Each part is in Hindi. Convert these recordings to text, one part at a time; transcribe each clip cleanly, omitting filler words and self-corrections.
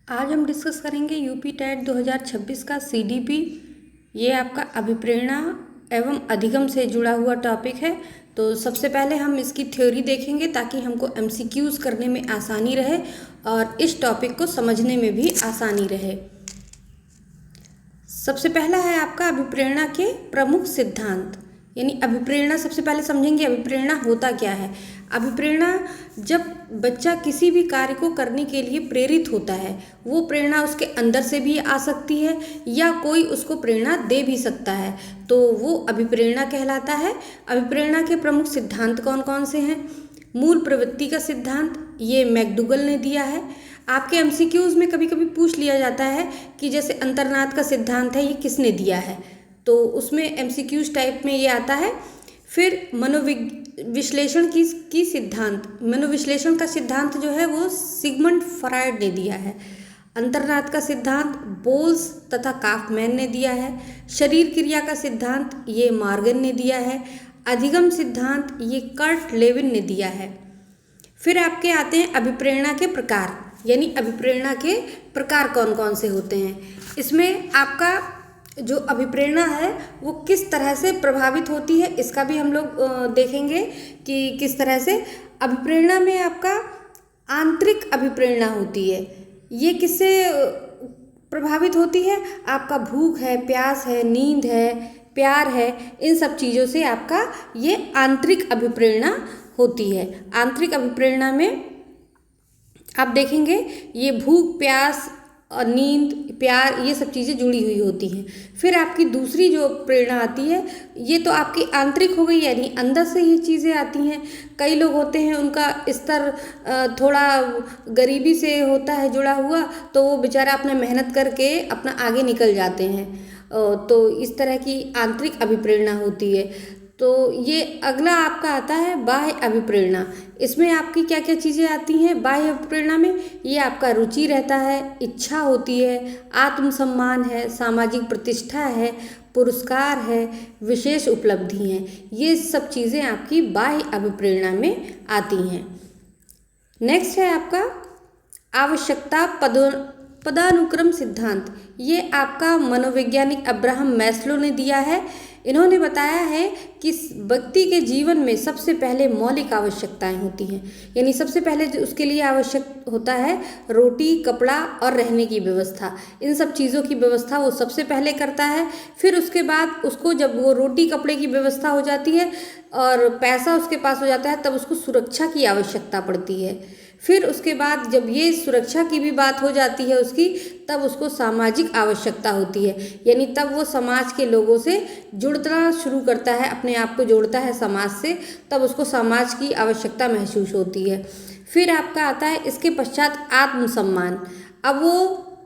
आज हम डिस्कस करेंगे यूपी टेट 2026 का सीडीपी। ये आपका अभिप्रेरणा एवं अधिगम से जुड़ा हुआ टॉपिक है। तो सबसे पहले हम इसकी थ्योरी देखेंगे ताकि हमको एमसीक्यूज़ करने में आसानी रहे और इस टॉपिक को समझने में भी आसानी रहे। सबसे पहला है आपका अभिप्रेरणा के प्रमुख सिद्धांत। यानी अभिप्रेरणा सबसे पहले समझेंगे अभिप्रेरणा होता क्या है। अभिप्रेरणा जब बच्चा किसी भी कार्य को करने के लिए प्रेरित होता है, वो प्रेरणा उसके अंदर से भी आ सकती है या कोई उसको प्रेरणा दे भी सकता है, तो वो अभिप्रेरणा कहलाता है। अभिप्रेरणा के प्रमुख सिद्धांत कौन कौन से हैं? मूल प्रवृत्ति का सिद्धांत, ये मैकडूगल ने दिया है। आपके एमसीक्यूज़ में कभी कभी पूछ लिया जाता है कि जैसे अंतर्नाद का सिद्धांत है, ये किसने दिया है, तो उसमें एमसीक्यूज़ टाइप में ये आता है। फिर मनोविश्लेषण की सिद्धांत, मनोविश्लेषण का सिद्धांत जो है वो सिगमंड फ्रायड ने दिया है। अंतर्नाद का सिद्धांत बोल्स तथा काफमैन ने दिया है। शरीर क्रिया का सिद्धांत ये मॉर्गन ने दिया है। अधिगम सिद्धांत ये कर्ट लेविन ने दिया है। फिर आपके आते हैं अभिप्रेरणा के प्रकार, यानी अभिप्रेरणा के प्रकार कौन कौन से होते हैं। इसमें आपका जो अभिप्रेरणा है वो किस तरह से प्रभावित होती है, इसका भी हम लोग देखेंगे कि किस तरह से। अभिप्रेरणा में आपका आंतरिक अभिप्रेरणा होती है। ये किससे प्रभावित होती है? आपका भूख है, प्यास है, नींद है, प्यार है, इन सब चीज़ों से आपका ये आंतरिक अभिप्रेरणा होती है। आंतरिक अभिप्रेरणा में आप देखेंगे ये भूख, प्यास और नींद, प्यार, ये सब चीज़ें जुड़ी हुई होती हैं। फिर आपकी दूसरी जो प्रेरणा आती है, ये तो आपकी आंतरिक हो गई, यानी अंदर से ये चीज़ें आती हैं। कई लोग होते हैं उनका स्तर थोड़ा गरीबी से होता है जुड़ा हुआ, तो वो बेचारा अपना मेहनत करके अपना आगे निकल जाते हैं, तो इस तरह की आंतरिक अभिप्रेरणा होती है। तो ये अगला आपका आता है बाह्य अभिप्रेरणा। इसमें आपकी क्या क्या चीज़ें आती हैं बाह्य अभिप्रेरणा में? ये आपका रुचि रहता है, इच्छा होती है, आत्मसम्मान है, सामाजिक प्रतिष्ठा है, पुरस्कार है, विशेष उपलब्धि हैं। ये सब चीज़ें आपकी बाह्य अभिप्रेरणा में आती हैं। नेक्स्ट है आपका आवश्यकता पदानुक्रम सिद्धांत। ये आपका मनोवैज्ञानिक अब्राहम मैस्लो ने दिया है। इन्होंने बताया है कि व्यक्ति के जीवन में सबसे पहले मौलिक आवश्यकताएं होती हैं, यानी सबसे पहले जो उसके लिए आवश्यक होता है रोटी, कपड़ा और रहने की व्यवस्था। इन सब चीज़ों की व्यवस्था वो सबसे पहले करता है। फिर उसके बाद उसको जब वो रोटी कपड़े की व्यवस्था हो जाती है और पैसा उसके पास हो जाता है, तब उसको सुरक्षा की आवश्यकता पड़ती है। फिर उसके बाद जब ये सुरक्षा की भी बात हो जाती है उसकी, तब उसको सामाजिक आवश्यकता होती है, यानी तब वो समाज के लोगों से जुड़ना शुरू करता है, अपने आप को जोड़ता है समाज से, तब उसको समाज की आवश्यकता महसूस होती है। फिर आपका आता है इसके पश्चात आत्मसम्मान। अब वो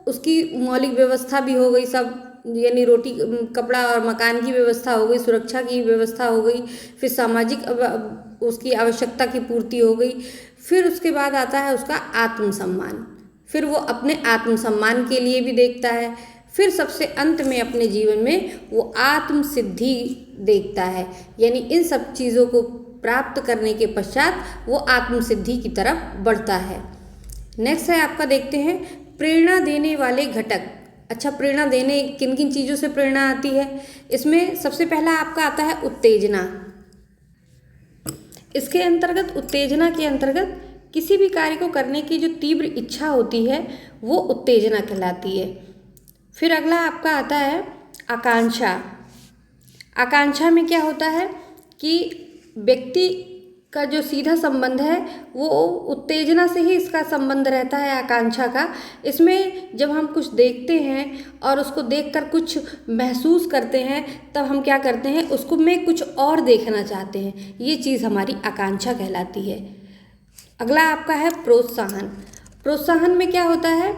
उसकी मौलिक व्यवस्था भी हो गई सब, यानी रोटी, कपड़ा और मकान की व्यवस्था हो गई, सुरक्षा की व्यवस्था हो गई, फिर सामाजिक उसकी आवश्यकता की पूर्ति हो गई। फिर उसके बाद आता है उसका आत्मसम्मान। फिर वो अपने आत्मसम्मान के लिए भी देखता है। फिर सबसे अंत में अपने जीवन में वो आत्मसिद्धि देखता है, यानी इन सब चीज़ों को प्राप्त करने के पश्चात वो आत्मसिद्धि की तरफ बढ़ता है। नेक्स्ट है आपका, देखते हैं प्रेरणा देने वाले घटक। अच्छा, प्रेरणा देने किन किन चीज़ों से प्रेरणा आती है? इसमें सबसे पहला आपका आता है उत्तेजना। इसके अंतर्गत, उत्तेजना के अंतर्गत किसी भी कार्य को करने की जो तीव्र इच्छा होती है वो उत्तेजना कहलाती है। फिर अगला आपका आता है आकांक्षा। आकांक्षा में क्या होता है कि व्यक्ति का जो सीधा संबंध है वो उत्तेजना से ही इसका संबंध रहता है, आकांक्षा का। इसमें जब हम कुछ देखते हैं और उसको देखकर कुछ महसूस करते हैं, तब हम क्या करते हैं, उसको में कुछ और देखना चाहते हैं, ये चीज़ हमारी आकांक्षा कहलाती है। अगला आपका है प्रोत्साहन। प्रोत्साहन में क्या होता है?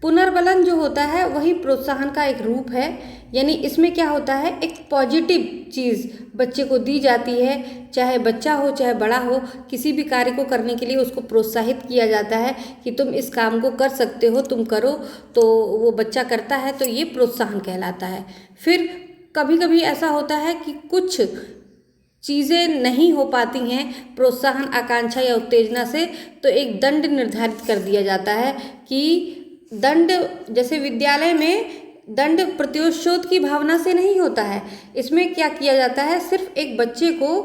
पुनर्बलन जो होता है वही प्रोत्साहन का एक रूप है, यानी इसमें क्या होता है, एक पॉजिटिव चीज़ बच्चे को दी जाती है, चाहे बच्चा हो चाहे बड़ा हो, किसी भी कार्य को करने के लिए उसको प्रोत्साहित किया जाता है कि तुम इस काम को कर सकते हो, तुम करो, तो वो बच्चा करता है, तो ये प्रोत्साहन कहलाता है। फिर कभी कभी ऐसा होता है कि कुछ चीज़ें नहीं हो पाती हैं प्रोत्साहन, आकांक्षा या उत्तेजना से, तो एक दंड निर्धारित कर दिया जाता है कि दंड जैसे विद्यालय में दंड प्रतिशोध की भावना से नहीं होता है। इसमें क्या किया जाता है, सिर्फ एक बच्चे को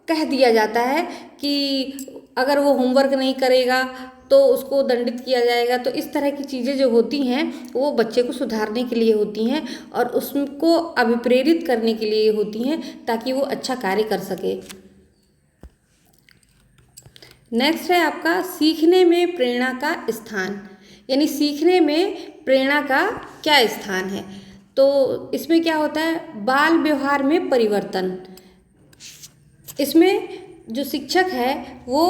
कह दिया जाता है कि अगर वो होमवर्क नहीं करेगा तो उसको दंडित किया जाएगा। तो इस तरह की चीज़ें जो होती हैं वो बच्चे को सुधारने के लिए होती हैं और उसको अभिप्रेरित करने के लिए होती हैं ताकि वो अच्छा कार्य कर सके। नेक्स्ट है आपका सीखने में प्रेरणा का स्थान, यानी सीखने में प्रेरणा का क्या स्थान है। तो इसमें क्या होता है, बाल व्यवहार में परिवर्तन। इसमें जो शिक्षक है वो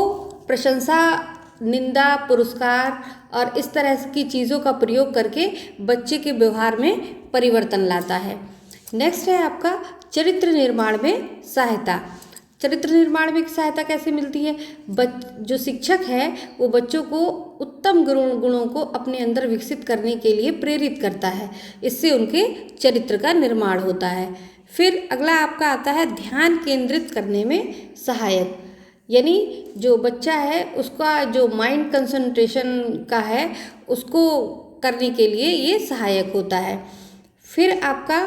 प्रशंसा, निंदा, पुरस्कार और इस तरह की चीज़ों का प्रयोग करके बच्चे के व्यवहार में परिवर्तन लाता है। नेक्स्ट है आपका चरित्र निर्माण में सहायता। चरित्र निर्माण में सहायता कैसे मिलती है, जो शिक्षक है वो बच्चों को उत्तम गुणों को अपने अंदर विकसित करने के लिए प्रेरित करता है। इससे उनके चरित्र का निर्माण होता है। फिर अगला आपका आता है ध्यान केंद्रित करने में सहायक, यानी जो बच्चा है उसका जो माइंड कंसंट्रेशन का है उसको करने के लिए ये सहायक होता है। फिर आपका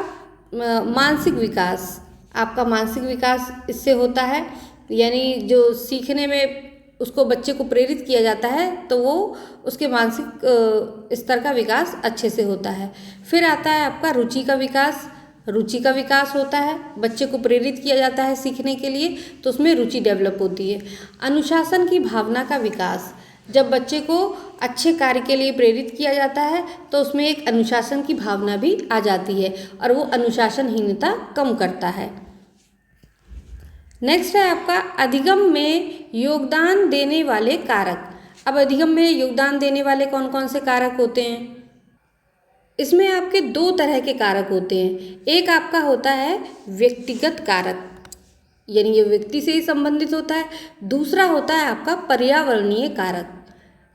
मानसिक विकास, आपका मानसिक विकास इससे होता है, यानी जो सीखने में उसको बच्चे को प्रेरित किया जाता है तो वो उसके मानसिक स्तर का विकास अच्छे से होता है। फिर आता है आपका रुचि का विकास। रुचि का विकास होता है, बच्चे को प्रेरित किया जाता है सीखने के लिए तो उसमें रुचि डेवलप होती है। अनुशासन की भावना का विकास, जब बच्चे को अच्छे कार्य के लिए प्रेरित किया जाता है तो उसमें एक अनुशासन की भावना भी आ जाती है और वो अनुशासनहीनता कम करता है। नेक्स्ट है आपका अधिगम में योगदान देने वाले कारक। अब अधिगम में योगदान देने वाले कौन कौन से कारक होते हैं, इसमें आपके दो तरह के कारक होते हैं। एक आपका होता है व्यक्तिगत कारक, यानी ये व्यक्ति से ही संबंधित होता है। दूसरा होता है आपका पर्यावरणीय कारक,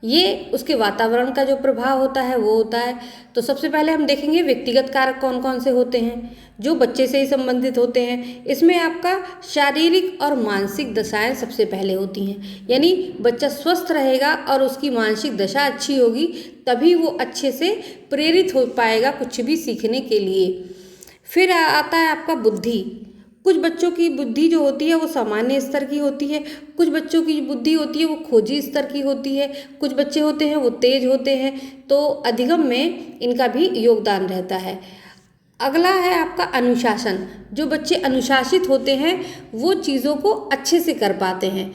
ये उसके वातावरण का जो प्रभाव होता है वो होता है। तो सबसे पहले हम देखेंगे व्यक्तिगत कारक कौन कौन से होते हैं जो बच्चे से ही संबंधित होते हैं। इसमें आपका शारीरिक और मानसिक दशाएं सबसे पहले होती हैं, यानी बच्चा स्वस्थ रहेगा और उसकी मानसिक दशा अच्छी होगी तभी वो अच्छे से प्रेरित हो पाएगा कुछ भी सीखने के लिए। फिर आता है आपका बुद्धि। कुछ बच्चों की बुद्धि जो होती है वो सामान्य स्तर की होती है, कुछ बच्चों की बुद्धि होती है वो खोजी स्तर की होती है, कुछ बच्चे होते हैं वो तेज होते हैं। तो अधिगम में इनका भी योगदान रहता है। अगला है आपका अनुशासन। जो बच्चे अनुशासित होते हैं वो चीज़ों को अच्छे से कर पाते हैं,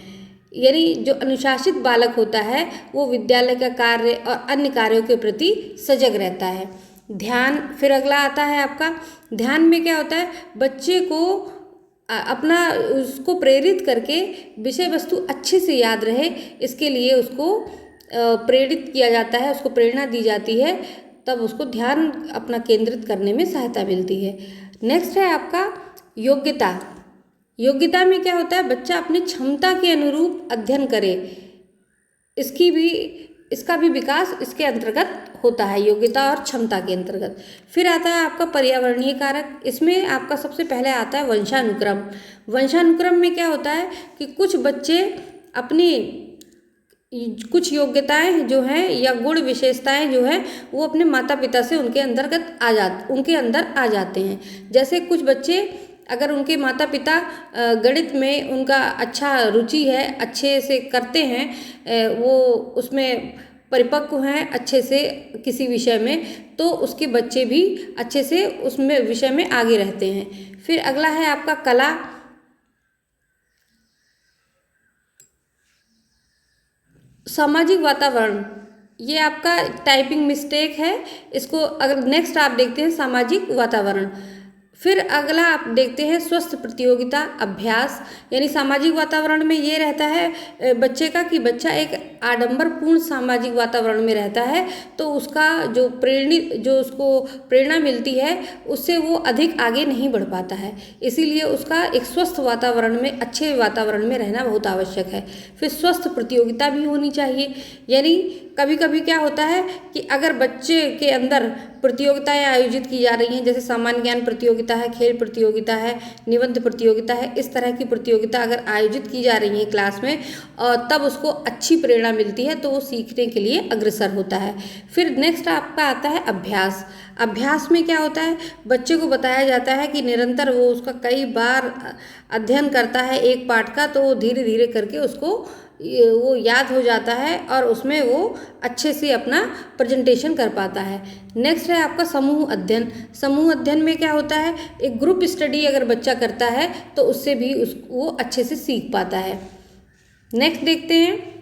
यानी जो अनुशासित बालक होता है वो विद्यालय का कार्य और अन्य कार्यों के प्रति सजग रहता है। ध्यान, फिर अगला आता है आपका ध्यान में क्या होता है, बच्चे को अपना उसको प्रेरित करके विषय वस्तु अच्छे से याद रहे इसके लिए उसको प्रेरित किया जाता है, उसको प्रेरणा दी जाती है, तब उसको ध्यान अपना केंद्रित करने में सहायता मिलती है। नेक्स्ट है आपका योग्यता। योग्यता में क्या होता है, बच्चा अपनी क्षमता के अनुरूप अध्ययन करे, इसका भी विकास इसके अंतर्गत होता है, योग्यता और क्षमता के अंतर्गत। फिर आता है आपका पर्यावरणीय कारक। इसमें आपका सबसे पहले आता है वंशानुक्रम। वंशानुक्रम में क्या होता है कि कुछ बच्चे अपनी कुछ योग्यताएं जो हैं या गुण विशेषताएं जो हैं वो अपने माता पिता से उनके अंदर आ जाते हैं। जैसे कुछ बच्चे अगर उनके माता पिता गणित में उनका अच्छा रुचि है, अच्छे से करते हैं, वो उसमें परिपक्व हैं अच्छे से किसी विषय में, तो उसके बच्चे भी अच्छे से उसमें विषय में आगे रहते हैं। फिर अगला है आपका कला। सामाजिक वातावरण, ये आपका टाइपिंग मिस्टेक है, इसको अगर नेक्स्ट आप देखते हैं सामाजिक वातावरण। फिर अगला आप देखते हैं स्वस्थ प्रतियोगिता अभ्यास, यानी सामाजिक वातावरण में ये रहता है बच्चे का कि बच्चा एक आडंबरपूर्ण सामाजिक वातावरण में रहता है तो उसका जो उसको प्रेरणा मिलती है उससे वो अधिक आगे नहीं बढ़ पाता है। इसीलिए उसका एक स्वस्थ वातावरण में, अच्छे वातावरण में रहना बहुत आवश्यक है। फिर स्वस्थ प्रतियोगिता भी होनी चाहिए, यानी कभी कभी क्या होता है कि अगर बच्चे के अंदर प्रतियोगिताएं आयोजित की जा रही हैं, जैसे सामान्य ज्ञान प्रतियोगिता है, खेल प्रतियोगिता है, निबंध प्रतियोगिता है, इस तरह की प्रतियोगिता अगर आयोजित की जा रही है क्लास में और तब उसको अच्छी प्रेरणा प्रेरणा मिलती है तो वो सीखने के लिए अग्रसर होता है। फिर नेक्स्ट आपका आता है अभ्यास। अभ्यास में क्या होता है, बच्चे को बताया जाता है कि निरंतर वो उसका कई बार अध्ययन करता है एक पाठ का, तो धीरे धीरे करके उसको वो याद हो जाता है और उसमें वो अच्छे से अपना प्रेजेंटेशन कर पाता है। नेक्स्ट है आपका समूह अध्ययन। समूह अध्ययन में क्या होता है, एक ग्रुप स्टडी अगर बच्चा करता है तो उससे भी वो अच्छे से सीख पाता है। नेक्स्ट देखते हैं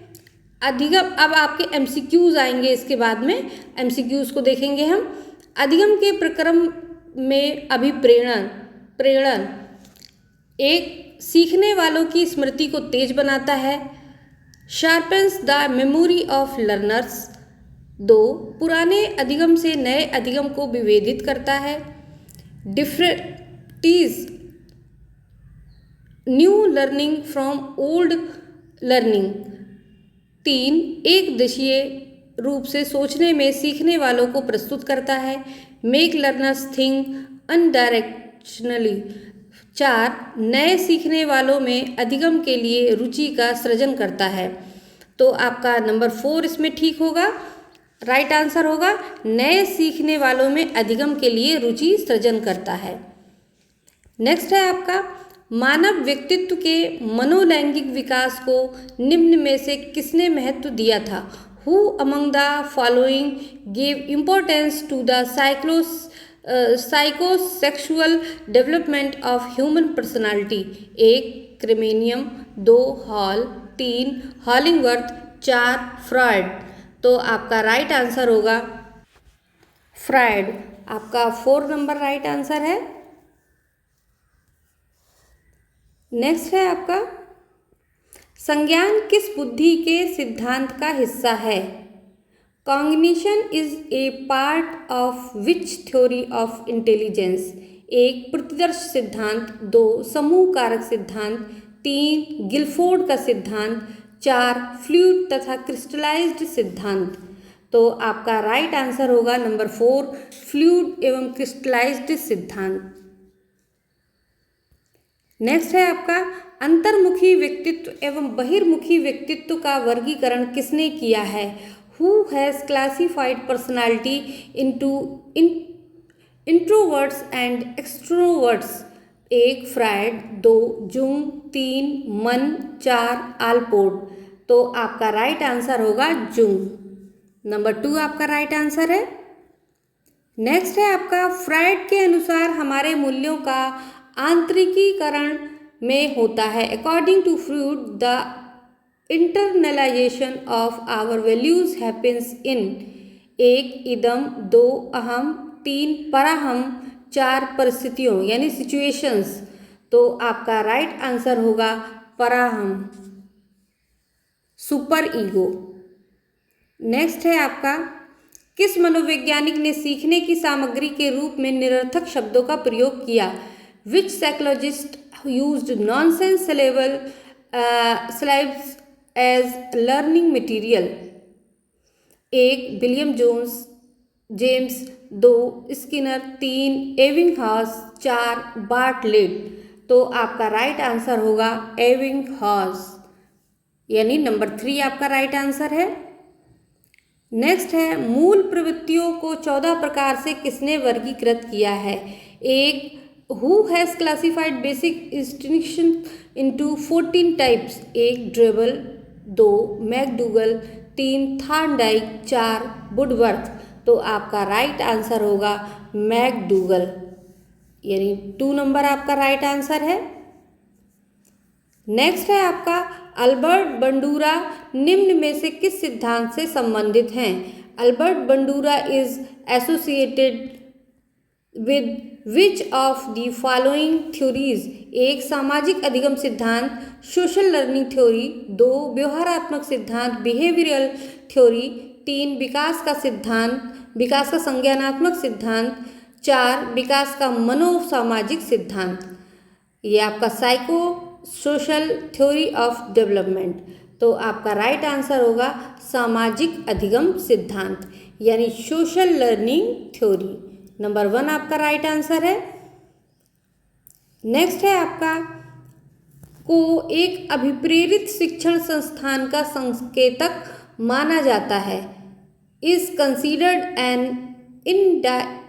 अधिगम। अब आपके एमसीक्यूज आएंगे, इसके बाद में एमसीक्यूज को देखेंगे हम। अधिगम के प्रक्रम में प्रेरण एक सीखने वालों की स्मृति को तेज बनाता है। Sharpens the memory of learners. 2 पुराने अधिगम से नए अधिगम को विभेदित करता है। Differentiates new learning from old learning. 3 एक दिशीय रूप से सोचने में सीखने वालों को प्रस्तुत करता है। Make learners think अनडायरेक्शनली। 4 नए सीखने वालों में अधिगम के लिए रुचि का सृजन करता है। तो आपका नंबर 4 इसमें ठीक होगा, राइट आंसर होगा, नए सीखने वालों में अधिगम के लिए रुचि सृजन करता है। नेक्स्ट है आपका मानव व्यक्तित्व के मनोलैंगिक विकास को निम्न में से किसने महत्व दिया था। Who among the following gave importance to the psychosexual development of human personality. 1 क्रेमेनियम, 2 हॉल, 3 हॉलिंगवर्थ, 4 फ्रॉयड। तो आपका राइट आंसर होगा फ्रॉयड। आपका 4 नंबर राइट आंसर है। नेक्स्ट है आपका संज्ञान किस बुद्धि के सिद्धांत का हिस्सा है। Cognition is a part of which theory of intelligence. 1 प्रतिदर्श सिद्धांत, 2 समूह कारक सिद्धांत, 3 गिलफोर्ड का सिद्धांत, 4 फ्लूइड तथा क्रिस्टलाइज्ड सिद्धांत। तो आपका राइट आंसर होगा नंबर 4 फ्लूइड एवं क्रिस्टलाइज्ड सिद्धांत। नेक्स्ट है आपका अंतर्मुखी व्यक्तित्व एवं बहिर्मुखी व्यक्तित्व का वर्गीकरण किसने किया है। Who has classified personality into introverts and extroverts. 1 Freud, 2 Jung, 3 Munn, 4 Allport. तो आपका राइट आंसर होगा जुंग। नंबर 2 आपका राइट आंसर है। नेक्स्ट है आपका फ्रायड के अनुसार हमारे मूल्यों का आंतरिकीकरण में होता है। According to Freud the internalization of our values happens in. 1 इदम, 2 अहम, 3 पराहम, 4 परिस्थितियों यानी सिचुएशंस। तो आपका राइट आंसर होगा पराहम, सुपर ईगो। नेक्स्ट है आपका किस मनोवैज्ञानिक ने सीखने की सामग्री के रूप में निरर्थक शब्दों का प्रयोग किया। Which psychologist used nonsense syllables as learning material. 1 William James, 2 Skinner, 3 Ebbinghaus, 4 Bartlett. तो आपका राइट आंसर होगा एबिंगहॉस, यानी नंबर 3 आपका राइट आंसर है। नेक्स्ट है मूल प्रवृत्तियों को 14 प्रकार से किसने वर्गीकृत किया है। 1 who has classified basic instinct into 14 types. 1 Drever, 2 McDougall, 3 Thorndike, 4 Woodworth. तो आपका राइट आंसर होगा मैकडूगल, यानी 2 नंबर आपका राइट आंसर है। नेक्स्ट है आपका अल्बर्ट बंडूरा निम्न में से किस सिद्धांत से संबंधित हैं। Albert Bandura is associated with which of the following theories. 1 सामाजिक अधिगम सिद्धांत, सोशल लर्निंग थ्योरी, 2 व्यवहारात्मक सिद्धांत, बिहेवियरल थ्योरी, 3 विकास का संज्ञानात्मक सिद्धांत, 4 विकास का मनोसामाजिक सिद्धांत। ये आपका psycho social theory of development. तो आपका राइट आंसर होगा सामाजिक अधिगम सिद्धांत, यानी सोशल लर्निंग थ्योरी। नंबर 1 आपका राइट आंसर है। नेक्स्ट है आपका को एक अभिप्रेरित शिक्षण संस्थान का संकेतक माना जाता है। Is considered an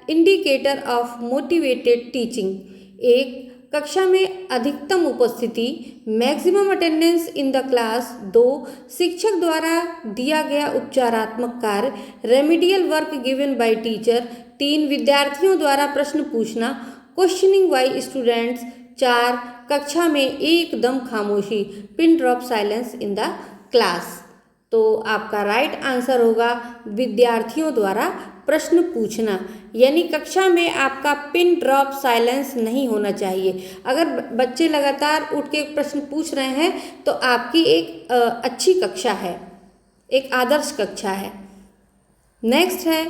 indicator of motivated teaching. एक, कक्षा में अधिकतम उपस्थिति, maximum attendance in the class. 2, शिक्षक द्वारा दिया गया उपचारात्मक कार्य, remedial work given by teacher. 3, विद्यार्थियों द्वारा प्रश्न पूछना, क्वेश्चनिंग बाय स्टूडेंट्स। 4, कक्षा में एकदम खामोशी, pin drop silence in the class. तो आपका राइट आंसर होगा विद्यार्थियों द्वारा प्रश्न पूछना, यानी कक्षा में आपका पिन ड्रॉप साइलेंस नहीं होना चाहिए। अगर बच्चे लगातार उठ के प्रश्न पूछ रहे हैं तो आपकी एक अच्छी कक्षा है, एक आदर्श कक्षा है। नेक्स्ट है,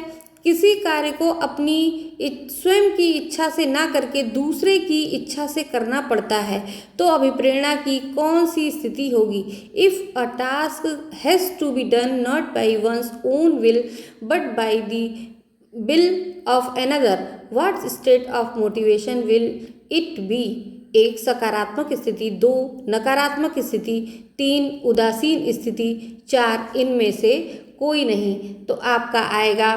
किसी कार्य को अपनी स्वयं की इच्छा से ना करके दूसरे की इच्छा से करना पड़ता है तो अभिप्रेरणा की कौन सी स्थिति होगी? If a task has to be done not by one's own will but by the will of another, what state of motivation will it be? 1, सकारात्मक स्थिति। 2, नकारात्मक स्थिति। 3, उदासीन स्थिति। 4, इनमें से कोई नहीं। तो आपका आएगा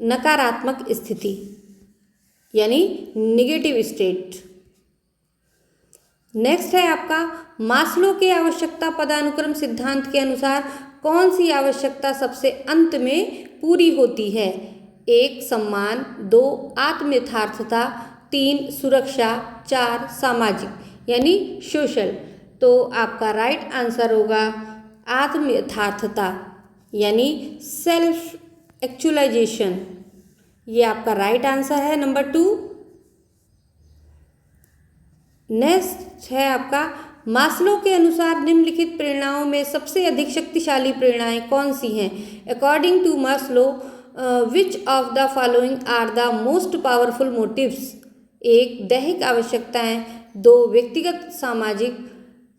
नकारात्मक स्थिति, यानी निगेटिव स्टेट। नेक्स्ट है आपका, मास्लो के आवश्यकता पदानुक्रम सिद्धांत के अनुसार कौन सी आवश्यकता सबसे अंत में पूरी होती है? 1, सम्मान। 2, आत्म यथार्थता। 3, सुरक्षा। 4, सामाजिक यानी सोशल। तो आपका राइट आंसर होगा आत्म यथार्थता, यानी सेल्फ एक्चुअलाइजेशन। ये आपका राइट आंसर है नंबर 2। नेक्स्ट है आपका, मास्लो के अनुसार निम्नलिखित प्रेरणाओं में सबसे अधिक शक्तिशाली प्रेरणाएं कौन सी हैं? According to Maslow which of the following are the most powerful motives? 1, दैहिक आवश्यकताएं। 2, व्यक्तिगत सामाजिक।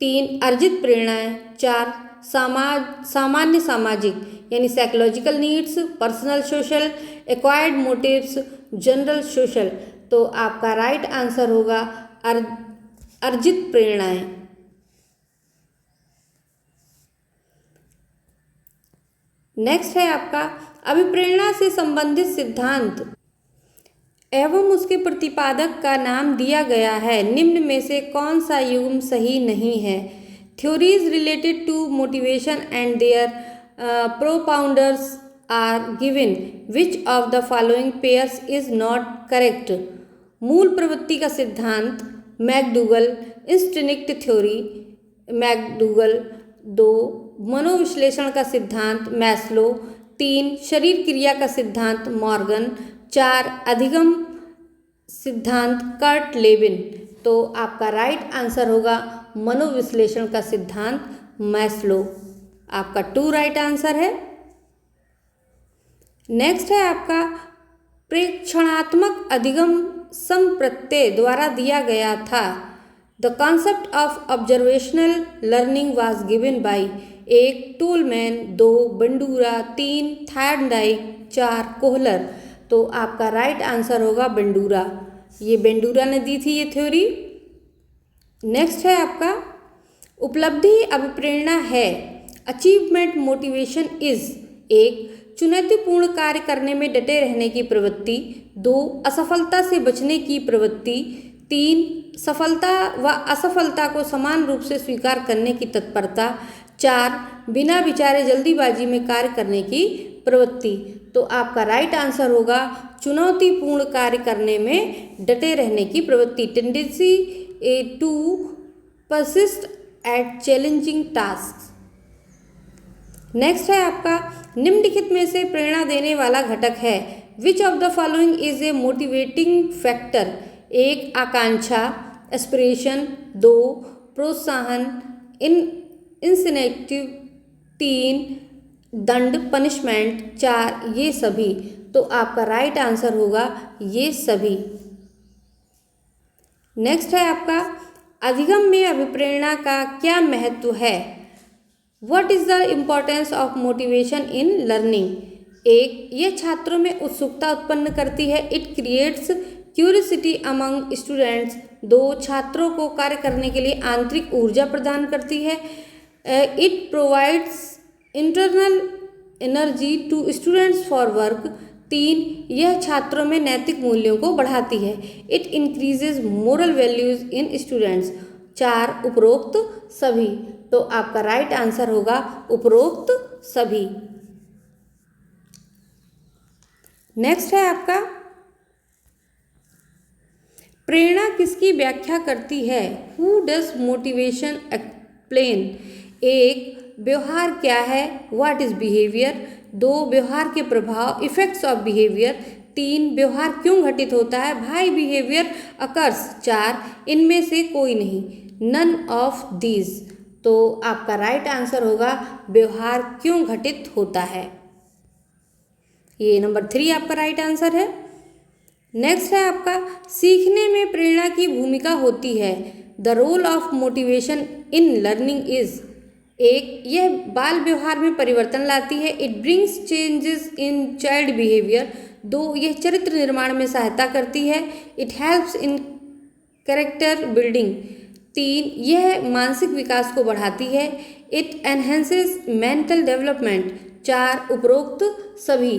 3, अर्जित प्रेरणाएं। 4, सामान्य सामाजिक यानी psychological needs, personal social, acquired motives, general social. तो आपका राइट आंसर होगा अर्जित प्रेरणाएं। नेक्स्ट है आपका, अभिप्रेरणा से संबंधित सिद्धांत एवं उसके प्रतिपादक का नाम दिया गया है। निम्न में से कौन सा युग्म सही नहीं है? Theories related to motivation and their propounders are given. Which of the following pairs is not correct? मूल प्रवृत्ति का सिद्धांत मैकडूगल, इंस्टिंक्ट थ्योरी मैकडूगल। 2, मनोविश्लेषण का सिद्धांत मैस्लो। 3, शरीर क्रिया का सिद्धांत मॉर्गन। 4, अधिगम सिद्धांत कर्ट लेविन। तो आपका राइट आंसर होगा मनोविश्लेषण का सिद्धांत मैस्लो। आपका 2 राइट आंसर है। नेक्स्ट है आपका, प्रेक्षणात्मक अधिगम संप्रत्यय द्वारा दिया गया था। The concept of observational learning was given by 1, Tolman. 2, Bandura. 3, Thorndike. 4, Kohler. तो आपका राइट आंसर होगा बंडूरा। ये बंडूरा ने दी थी ये थ्योरी। नेक्स्ट है आपका, उपलब्धि अभिप्रेरणा है। अचीवमेंट मोटिवेशन इज 1, चुनौतीपूर्ण कार्य करने में डटे रहने की प्रवृत्ति। 2, असफलता से बचने की प्रवृत्ति। 3, सफलता व असफलता को समान रूप से स्वीकार करने की तत्परता। 4, बिना विचारे जल्दीबाजी में कार्य करने की प्रवृत्ति। तो आपका राइट आंसर होगा चुनौतीपूर्ण कार्य करने में डटे रहने की प्रवृत्ति, tendency to persist at challenging task. Next है आपका, निम्नलिखित में से प्रेरणा देने वाला घटक है। Which of the following is a motivating factor? 1, Akanksha aspiration. 2, प्रोत्साहन इंसेंटिव। 3, दंड पनिशमेंट। 4, ये सभी। तो आपका राइट आंसर होगा ये सभी। नेक्स्ट है आपका, अधिगम में अभिप्रेरणा का क्या महत्व है? What is the importance of motivation in learning? 1, यह छात्रों में उत्सुकता उत्पन्न करती है। It creates curiosity among students. 2, छात्रों को कार्य करने के लिए आंतरिक ऊर्जा प्रदान करती है। It provides internal energy to students for work. 3, यह छात्रों में नैतिक मूल्यों को बढ़ाती है। It increases moral values in students. 4, उपरोक्त सभी। तो आपका राइट आंसर होगा उपरोक्त सभी। नेक्स्ट है आपका, प्रेरणा किसकी व्याख्या करती है? Who does motivation explain? 1, व्यवहार क्या है? What is behaviour? 2, व्यवहार के प्रभाव, इफेक्ट्स ऑफ बिहेवियर। 3, व्यवहार क्यों घटित होता है? Why behaviour occurs. 4, इनमें से कोई नहीं, नन ऑफ दीज। तो आपका राइट आंसर होगा व्यवहार क्यों घटित होता है। ये नंबर 3 आपका राइट आंसर है। नेक्स्ट है आपका, सीखने में प्रेरणा की भूमिका होती है। The role of motivation in learning is. 1, यह बाल व्यवहार में परिवर्तन लाती है। It brings changes in child behaviour. 2, यह चरित्र निर्माण में सहायता करती है। It helps in character building. 3, यह मानसिक विकास को बढ़ाती है। It enhances mental development. 4, उपरोक्त सभी,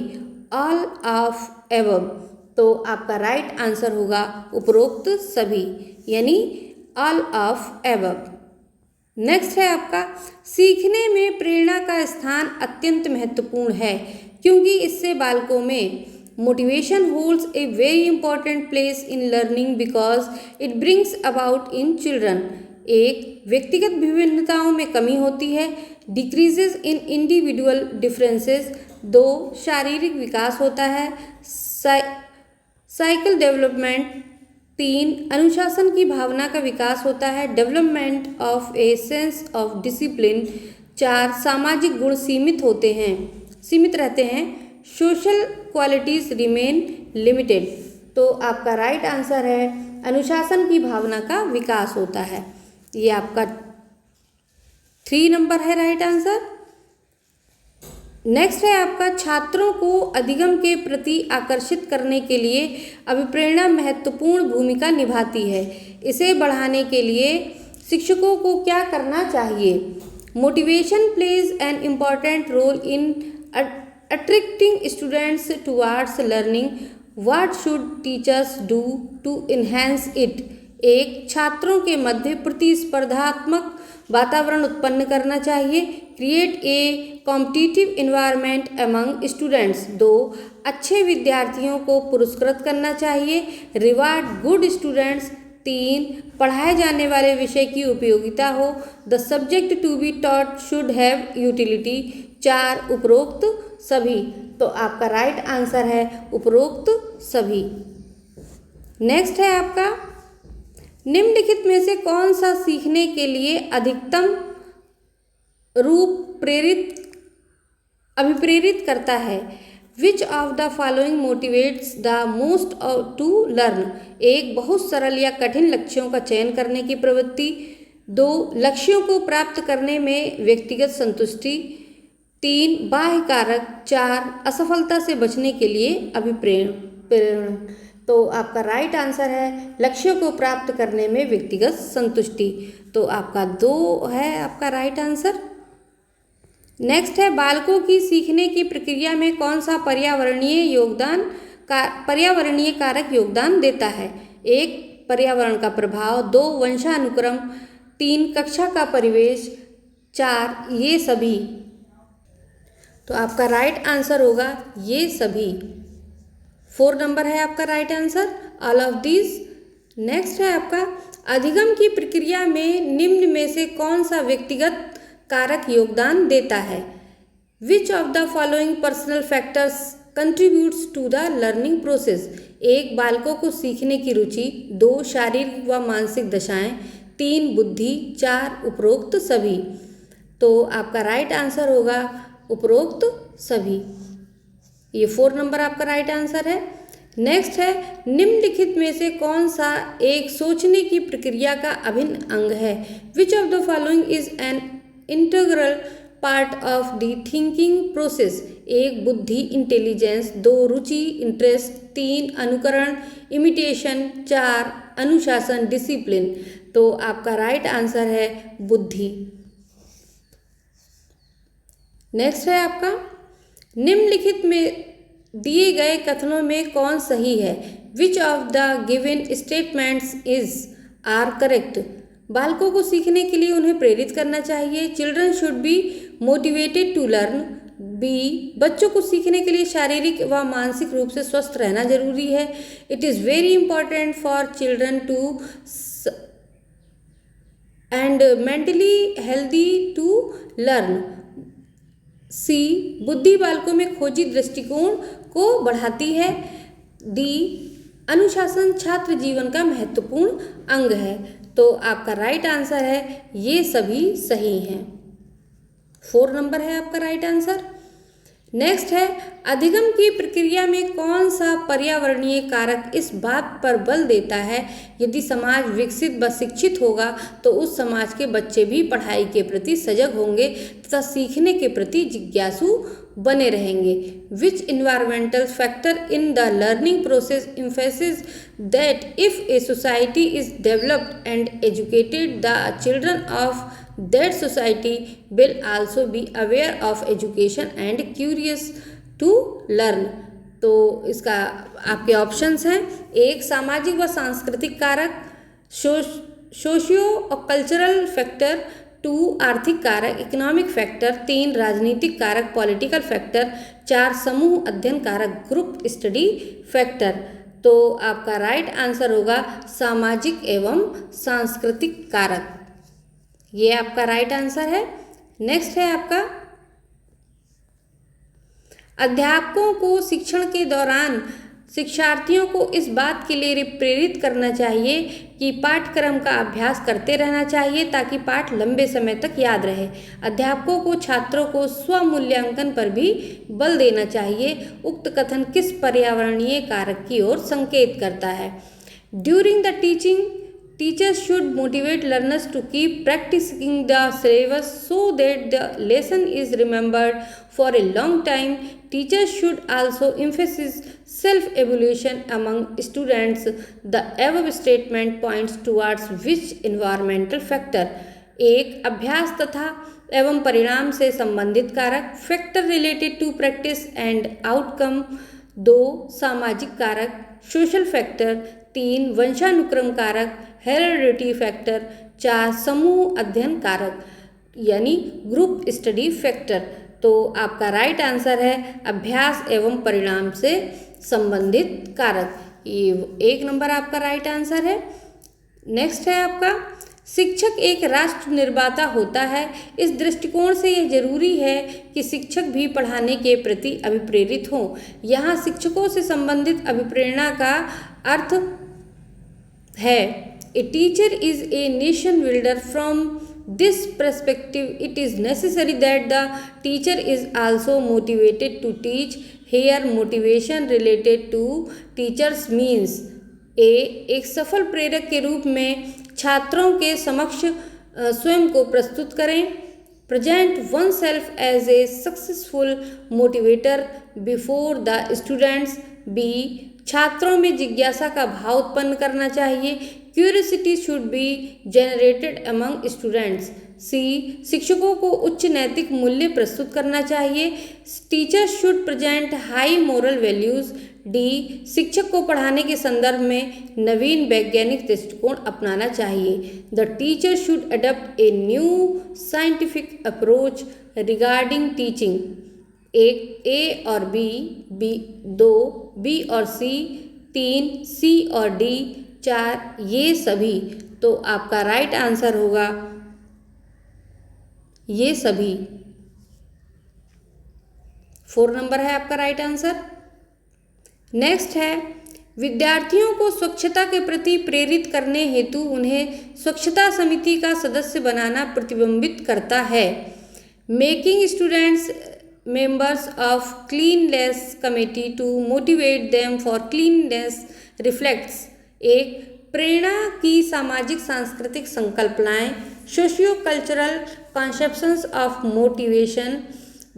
ऑल ऑफ एबव। तो आपका राइट आंसर होगा उपरोक्त सभी, यानी ऑल ऑफ एबव। नेक्स्ट है आपका, सीखने में प्रेरणा का स्थान अत्यंत महत्वपूर्ण है क्योंकि इससे बालकों में motivation holds a very important place in learning because it brings about in children. 1, व्यक्तिगत विभिन्नताओं में कमी होती है। डिक्रीजेज इन इंडिविजुअल डिफरेंसेस। 2, शारीरिक विकास होता है। Cycle development. 3, अनुशासन की भावना का विकास होता है। Development of a sense of discipline. 4, सामाजिक गुण सीमित रहते हैं। Social qualities remain limited. तो आपका राइट आंसर है अनुशासन की भावना का विकास होता है। ये आपका 3 नंबर है राइट आंसर। नेक्स्ट है आपका, छात्रों को अधिगम के प्रति आकर्षित करने के लिए अभिप्रेरणा महत्वपूर्ण भूमिका निभाती है। इसे बढ़ाने के लिए शिक्षकों को क्या करना चाहिए? Motivation plays an important role in attracting students towards learning. What should teachers do to enhance it? 1, छात्रों के मध्य प्रतिस्पर्धात्मक वातावरण उत्पन्न करना चाहिए। Create a competitive environment among students. 2, अच्छे विद्यार्थियों को पुरस्कृत करना चाहिए। Reward good students. 3, पढ़ाए जाने वाले विषय की उपयोगिता हो। The subject to be taught should have utility. 4, उपरोक्त सभी। तो आपका राइट आंसर है उपरोक्त सभी। नेक्स्ट है आपका, निम्नलिखित में से कौन सा सीखने के लिए अधिकतम रूप अभिप्रेरित करता है? Which of the following motivates the most to learn? 1, बहुत सरल या कठिन लक्ष्यों का चयन करने की प्रवृत्ति। 2, लक्ष्यों को प्राप्त करने में व्यक्तिगत संतुष्टि। 3, बाह्य कारक। 4, असफलता से बचने के लिए अभिप्रेरण। तो आपका राइट आंसर है लक्ष्यों को प्राप्त करने में व्यक्तिगत संतुष्टि। तो आपका 2 है आपका राइट आंसर। नेक्स्ट है, बालकों की सीखने की प्रक्रिया में कौन सा पर्यावरणीय कारक योगदान देता है? 1, पर्यावरण का प्रभाव। 2, वंशानुक्रम। 3, कक्षा का परिवेश। 4, ये सभी। तो आपका राइट आंसर होगा ये सभी। 4 नंबर है आपका right answer, all of these. Next है आपका, अधिगम की प्रक्रिया में निम्न में से कौन सा व्यक्तिगत कारक योगदान देता है? Which of the following personal factors contributes to the learning process? 1, बालकों को सीखने की रुचि। 2, शारीरिक व मानसिक दशाएं। 3, बुद्धि। 4, उपरोक्त सभी। तो आपका राइट आंसर होगा उपरोक्त सभी। ये 4 नंबर आपका राइट आंसर है। नेक्स्ट है, निम्नलिखित में से कौन सा एक सोचने की प्रक्रिया का अभिन्न अंग है? Which of the following is an integral part of the thinking process? 1, बुद्धि इंटेलिजेंस। 2, रुचि इंटरेस्ट। 3, अनुकरण इमिटेशन। 4, अनुशासन डिसिप्लिन। तो आपका राइट आंसर है बुद्धि। नेक्स्ट है आपका, निम्नलिखित में दिए गए कथनों में कौन सही है? Which of the given statements is are correct? बालकों को सीखने के लिए उन्हें प्रेरित करना चाहिए। Children should be motivated to learn. B, बच्चों को सीखने के लिए शारीरिक व मानसिक रूप से स्वस्थ रहना जरूरी है। It is very important for children to and mentally healthy to learn. See, बुद्धि बालकों में खोजी दृष्टिकोण को बढ़ाती है। डी, अनुशासन छात्र जीवन का महत्वपूर्ण अंग है। तो आपका राइट आंसर है ये सभी सही हैं। 4 नंबर है आपका राइट आंसर। नेक्स्ट है, अधिगम की प्रक्रिया में कौन सा पर्यावरणीय कारक इस बात पर बल देता है यदि समाज विकसित व शिक्षित होगा तो उस समाज के बच्चे भी पढ़ाई के प्रति सजग होंगे तथा सीखने के प्रति जिज्ञासु बने रहेंगे। Which environmental factor in the learning process emphasizes that if a society is developed and educated, the children of that society will also be aware of education and curious to learn। तो इसका आपके ऑप्शंस हैं, 1 सामाजिक व सांस्कृतिक कारक, सोशियो और कल्चरल फैक्टर, 2 आर्थिक कारक इकोनॉमिक फैक्टर, 3 राजनीतिक कारक पॉलिटिकल फैक्टर, 4 समूह अध्ययन कारक ग्रुप स्टडी फैक्टर। तो आपका राइट आंसर होगा सामाजिक एवं सांस्कृतिक कारक। ये आपका राइट आंसर है। नेक्स्ट है आपका, अध्यापकों को शिक्षण के दौरान शिक्षार्थियों को इस बात के लिए प्रेरित करना चाहिए कि पाठ्यक्रम का अभ्यास करते रहना चाहिए ताकि पाठ लंबे समय तक याद रहे। अध्यापकों को छात्रों को स्वमूल्यांकन पर भी बल देना चाहिए। उक्त कथन किस पर्यावरणीय कारक की ओर संकेत करता है? During the teaching teachers should motivate learners to keep practicing the syllabus so that the lesson is remembered for a long time. Teachers should also emphasize self-evaluation among students. The above statement points towards which environmental factor? 1 अभ्यास तथा एवं परिणाम से संबंधित कारक, factor related to practice and outcome. 2 सामाजिक कारक, सोशल फैक्टर। 3 वंशानुक्रम कारक, हेरिडिटी फैक्टर। 4 समूह अध्ययन कारक यानी ग्रुप स्टडी फैक्टर। तो आपका राइट आंसर है अभ्यास एवं परिणाम से संबंधित कारक। ये 1 नंबर आपका राइट आंसर है। नेक्स्ट है आपका, शिक्षक एक राष्ट्र निर्माता होता है। इस दृष्टिकोण से यह जरूरी है कि शिक्षक भी पढ़ाने के प्रति अभिप्रेरित हों। यहाँ शिक्षकों से संबंधित अभिप्रेरणा का अर्थ है A teacher is a nation builder. From this perspective, it is necessary that the teacher is also motivated to teach. Here, motivation related to teachers means A. एक सफल प्रेरक के रूप में छात्रों के समक्ष स्वयं को प्रस्तुत करें। Present oneself as a successful motivator before the students. B. छात्रों में जिज्ञासा का भाव उत्पन्न करना चाहिए। Curiosity should be generated among students. C. शिक्षकों को उच्च नैतिक मूल्य प्रस्तुत करना चाहिए। Teachers should present high moral values. D. शिक्षक को पढ़ाने के संदर्भ में नवीन वैज्ञानिक दृष्टिकोण अपनाना चाहिए। The teacher should adopt a new scientific approach regarding teaching. 1 A और B, 2 B और C, 3 C और D, 4 ये सभी। तो आपका राइट आंसर होगा ये सभी। 4 नंबर है आपका राइट आंसर। नेक्स्ट है, विद्यार्थियों को स्वच्छता के प्रति प्रेरित करने हेतु उन्हें स्वच्छता समिति का सदस्य बनाना प्रतिबिंबित करता है। Making students members of cleanliness committee to motivate them for cleanliness reflects 1 प्रेरणा की सामाजिक सांस्कृतिक संकल्पनाएं, socio cultural conceptions of motivation.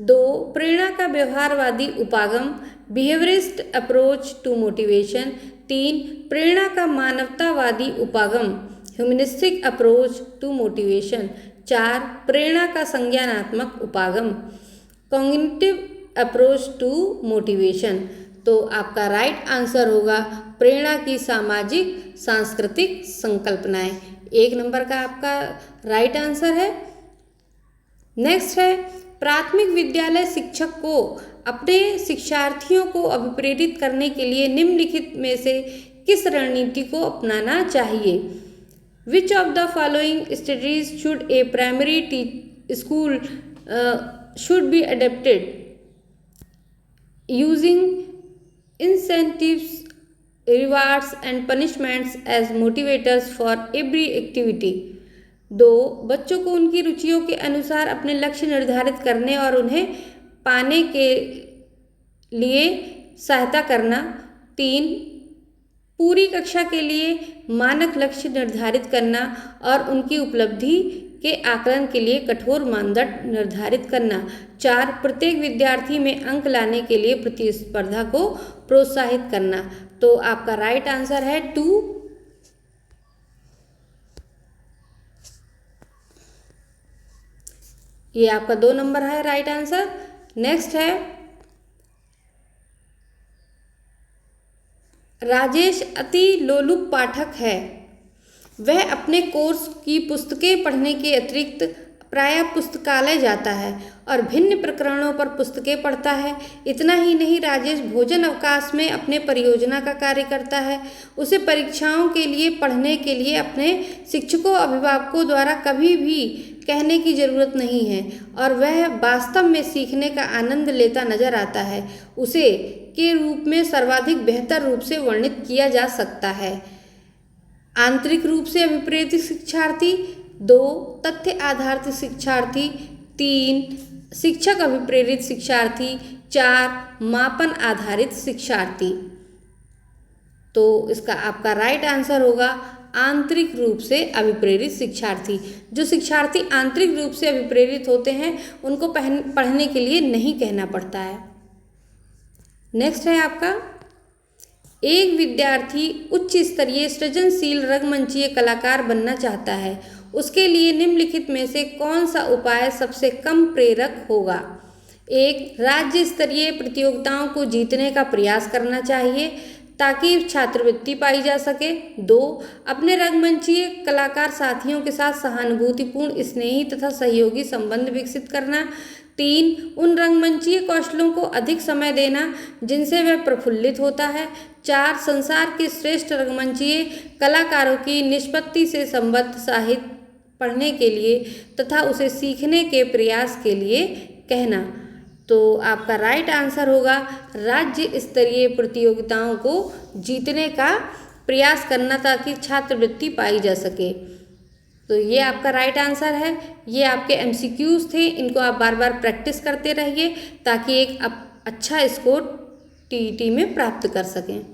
2 प्रेरणा का व्यवहारवादी उपागम, बिहेवियरिस्ट अप्रोच टू मोटिवेशन। 3 प्रेरणा का मानवतावादी उपागम, ह्यूमनिस्टिक अप्रोच टू मोटिवेशन। 4 प्रेरणा का संज्ञानात्मक उपागम। Cognitive approach to motivation. तो आपका राइट आंसर होगा प्रेरणा की सामाजिक सांस्कृतिक संकल्पनाएं। 1 नंबर का आपका राइट आंसर है। नेक्स्ट है, प्राथमिक विद्यालय शिक्षक को अपने शिक्षार्थियों को अभिप्रेरित करने के लिए निम्नलिखित में से किस रणनीति को अपनाना चाहिए? विच of the following strategies should A primary school should be adapted using incentives, rewards and punishments as motivators for every activity? 2. बच्चों को उनकी रुचियों के अनुसार अपने लक्ष्य निर्धारित करने और उन्हें पाने के लिए सहायता करना। 3. पूरी कक्षा के लिए मानक लक्ष्य निर्धारित करना और उनकी उपलब्धि के आकलन के लिए कठोर मानदंड निर्धारित करना। 4. प्रत्येक विद्यार्थी में अंक लाने के लिए प्रतिस्पर्धा को प्रोत्साहित करना। तो आपका राइट आंसर है 2। ये आपका 2 नंबर है राइट आंसर। नेक्स्ट है, राजेश अति लोलुप पाठक है। वह अपने कोर्स की पुस्तकें पढ़ने के अतिरिक्त प्रायः पुस्तकालय जाता है और भिन्न प्रकरणों पर पुस्तकें पढ़ता है। इतना ही नहीं, राजेश भोजन अवकाश में अपने परियोजना का कार्य करता है। उसे परीक्षाओं के लिए पढ़ने के लिए अपने शिक्षकों अभिभावकों द्वारा कभी भी कहने की ज़रूरत नहीं है और वह वास्तव में सीखने का आनंद लेता नजर आता है। उसे के रूप में सर्वाधिक बेहतर रूप से वर्णित किया जा सकता है। आंतरिक रूप से अभिप्रेरित शिक्षार्थी। 2. तथ्य आधारित शिक्षार्थी। 3. शिक्षक अभिप्रेरित शिक्षार्थी। 4. मापन आधारित शिक्षार्थी। तो इसका आपका राइट आंसर होगा आंतरिक रूप से अभिप्रेरित शिक्षार्थी। जो शिक्षार्थी आंतरिक रूप से अभिप्रेरित होते हैं उनको पढ़ने के लिए नहीं कहना पड़ता है। नेक्स्ट है आपका, एक विद्यार्थी उच्च स्तरीय सृजनशील रंगमंचीय कलाकार बनना चाहता है। उसके लिए निम्नलिखित में से कौन सा उपाय सबसे कम प्रेरक होगा? 1. राज्य स्तरीय प्रतियोगिताओं को जीतने का प्रयास करना चाहिए ताकि छात्रवृत्ति पाई जा सके। 2. अपने रंगमंचीय कलाकार साथियों के साथ सहानुभूतिपूर्ण, स्नेही तथा सहयोगी संबंध विकसित करना। 3. उन रंगमंचीय कौशलों को अधिक समय देना जिनसे वह प्रफुल्लित होता है। 4. संसार के श्रेष्ठ रंगमंचीय कलाकारों की निष्पत्ति से संबद्ध साहित्य पढ़ने के लिए तथा उसे सीखने के प्रयास के लिए कहना। तो आपका राइट आंसर होगा राज्य स्तरीय प्रतियोगिताओं को जीतने का प्रयास करना ताकि छात्रवृत्ति पाई जा सके। तो ये आपका राइट आंसर है। ये आपके MCQs थे, इनको आप बार बार प्रैक्टिस करते रहिए ताकि एक अच्छा स्कोर TET में प्राप्त कर सकें।